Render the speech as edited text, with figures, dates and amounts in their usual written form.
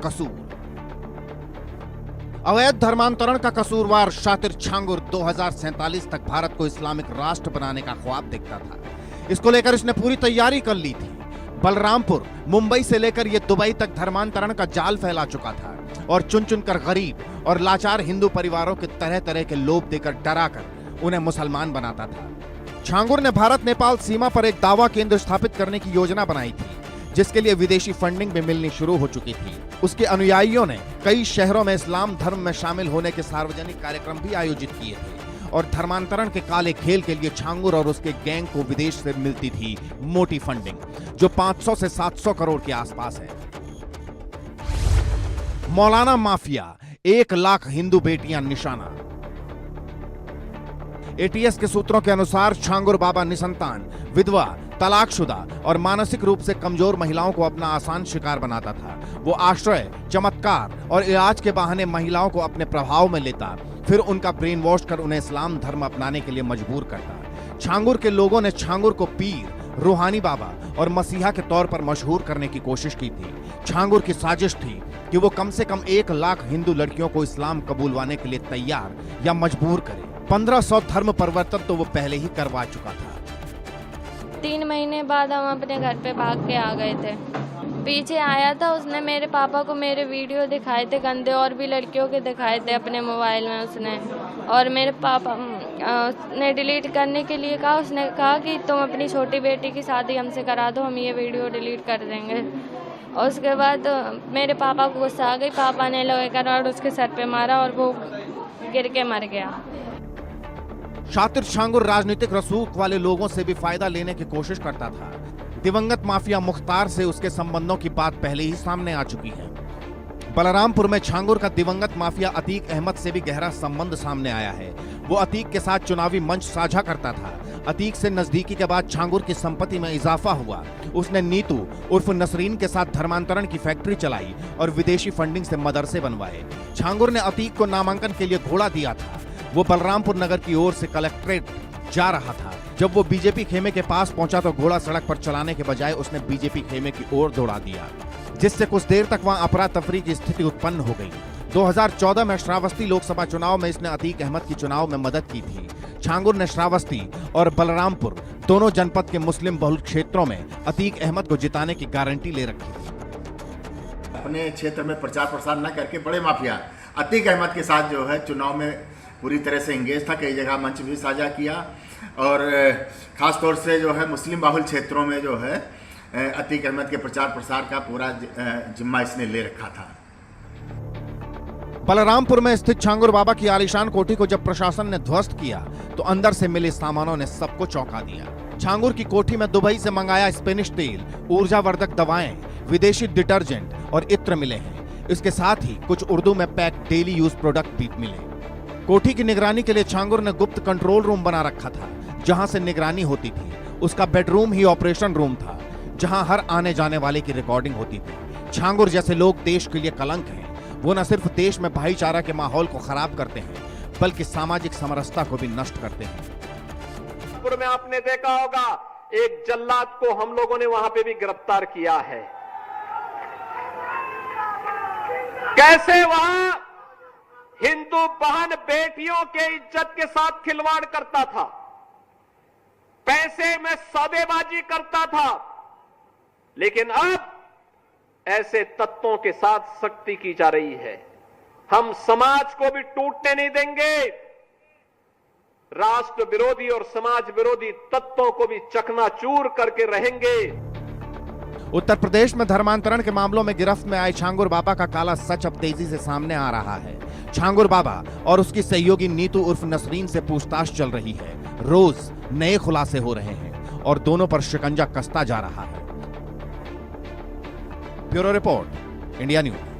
कसूर। अवैध धर्मांतरण का कसूरवार शातिर छांगुर 2047 तक भारत को इस्लामिक राष्ट्र बनाने का ख्वाब देखता था। इसको लेकर इसने पूरी तैयारी कर ली थी। बलरामपुर, मुंबई से लेकर यह दुबई तक धर्मांतरण का जाल फैला चुका था और चुन चुनकर गरीब और लाचार हिंदू परिवारों के तरह तरह के लोभ देकर डराकर उन्हें मुसलमान बनाता था। छांगुर ने भारत नेपाल सीमा पर एक दावा केंद्र स्थापित करने की योजना बनाई थी, जिसके लिए विदेशी फंडिंग भी मिलनी शुरू हो चुकी थी। उसके अनुयायियों ने कई शहरों में इस्लाम धर्म में शामिल होने के सार्वजनिक कार्यक्रम भी आयोजित किए थे और धर्मांतरण के काले खेल के लिए छांगुर और उसके गैंग को विदेश से मिलती थी मोटी फंडिंग, जो 500 से 700 करोड़ के आसपास है। मौलाना माफिया, 1 लाख हिंदू बेटियां निशाना। एटीएस के सूत्रों के अनुसार छांगुर बाबा निसंतान, विधवा, तलाकशुदा और मानसिक रूप से कमजोर महिलाओं को अपना आसान शिकार बनाता था। वो आश्रय, चमत्कार और इलाज के बहाने महिलाओं को अपने प्रभाव में लेता, फिर उनका ब्रेन वॉश कर उन्हें इस्लाम धर्म अपनाने के लिए मजबूर करता। छांगुर के लोगों ने छांगुर को पीर, रूहानी बाबा और मसीहा के तौर पर मशहूर करने की कोशिश की थी। छांगुर की साजिश थी कि वो कम से कम 1 लाख हिंदू लड़कियों को इस्लाम कबूलवाने के लिए तैयार या मजबूर करे। 1500 धर्म परिवर्तन तो वो पहले ही करवा चुका था। 3 महीने बाद हम अपने घर पे भाग के आ गए थे। पीछे आया था, उसने मेरे पापा को मेरे वीडियो दिखाए थे गंदे, और भी लड़कियों के दिखाए थे अपने मोबाइल में उसने। और मेरे पापा ने डिलीट करने के लिए कहा। उसने कहा कि तुम अपनी छोटी बेटी की शादी हमसे करा दो, हम ये वीडियो डिलीट कर देंगे। और उसके बाद मेरे पापा को गुस्सा आ गई। पापा ने लोहे का रॉड उसके सर पे मारा और वो गिर के मर गया। शातिर छांगुर राजनीतिक रसूख वाले लोगों से भी फायदा लेने की कोशिश करता था। दिवंगत माफिया मुख्तार से उसके संबंधों की बात पहले ही सामने आ चुकी है। बलरामपुर में छांगुर का दिवंगत माफिया अतीक अहमद से भी गहरा संबंध सामने आया है। वो अतीक के साथ चुनावी मंच साझा करता था। अतीक से नजदीकी के बाद छांगुर की संपत्ति में इजाफा हुआ। उसने नीतू उर्फ नसरीन के साथ धर्मांतरण की फैक्ट्री चलाई और विदेशी फंडिंग से मदरसे बनवाए। छांगुर ने अतीक को नामांकन के लिए घोड़ा दिया था। वो बलरामपुर नगर की ओर से कलेक्ट्रेट जा रहा था। जब वो बीजेपी खेमे के पास पहुंचा तो घोड़ा सड़क पर चलाने के बजाय उसने बीजेपी खेमे की ओर दौड़ा दिया, जिससे कुछ देर तक वहां अफरा तफरी की स्थिति उत्पन्न हो गई। 2014 में श्रावस्ती लोकसभा चुनाव में इसने अतीक अहमद की चुनाव में मदद की थी। छांगुर ने श्रावस्ती और बलरामपुर दोनों जनपद के मुस्लिम बहुल क्षेत्रों में अतीक अहमद को जिताने की गारंटी ले रखी थी। अपने क्षेत्र में प्रचार प्रसार न करके बड़े माफिया अतीक अहमद के साथ जो है चुनाव में पूरी तरह से इंगेज था। कई जगह मंच भी साझा किया और ख़ास तौर से जो है मुस्लिम बाहुल क्षेत्रों में जो है अतीक अहमद के प्रचार प्रसार का पूरा जिम्मा इसने ले रखा था। बलरामपुर में स्थित छांगुर बाबा की आलीशान कोठी को जब प्रशासन ने ध्वस्त किया तो अंदर से मिले सामानों ने सबको चौंका दिया। छांगुर की कोठी में दुबई से मंगाया स्पेनिश तेल, ऊर्जावर्धक दवाएं, विदेशी डिटर्जेंट और इत्र मिले हैं। इसके साथ ही कुछ उर्दू में पैक डेली यूज प्रोडक्ट भी मिले। कोठी की निगरानी के लिए छांगुर ने गुप्त कंट्रोल रूम बना रखा था, जहां से निगरानी होती थी। उसका बेडरूम ही ऑपरेशन रूम था, जहां हर आने जाने वाले की रिकॉर्डिंग होती थी। छांगुर जैसे लोग देश के लिए कलंक हैं। वो न सिर्फ देश में भाईचारा के माहौल को खराब करते हैं, बल्कि सामाजिक समरसता को भी नष्ट करते हैं। में आपने देखा होगा एक जल्लाद को हम लोगों ने वहां पे भी गिरफ्तार किया है। कैसे वहां हिंदू बहन बेटियों के इज्जत के साथ खिलवाड़ करता था, पैसे में सौदेबाजी करता था, लेकिन अब ऐसे तत्वों के साथ सख्ती की जा रही है। हम समाज को भी टूटने नहीं देंगे, राष्ट्र विरोधी और समाज विरोधी तत्वों को भी चकनाचूर करके रहेंगे। उत्तर प्रदेश में धर्मांतरण के मामलों में गिरफ्त में आए छांगुर बाबा का काला सच अब तेजी से सामने आ रहा है। छांगुर बाबा और उसकी सहयोगी नीतू उर्फ नसरीन से पूछताछ चल रही है। रोज नए खुलासे हो रहे हैं और दोनों पर शिकंजा कसता जा रहा है। Bureau report, India news.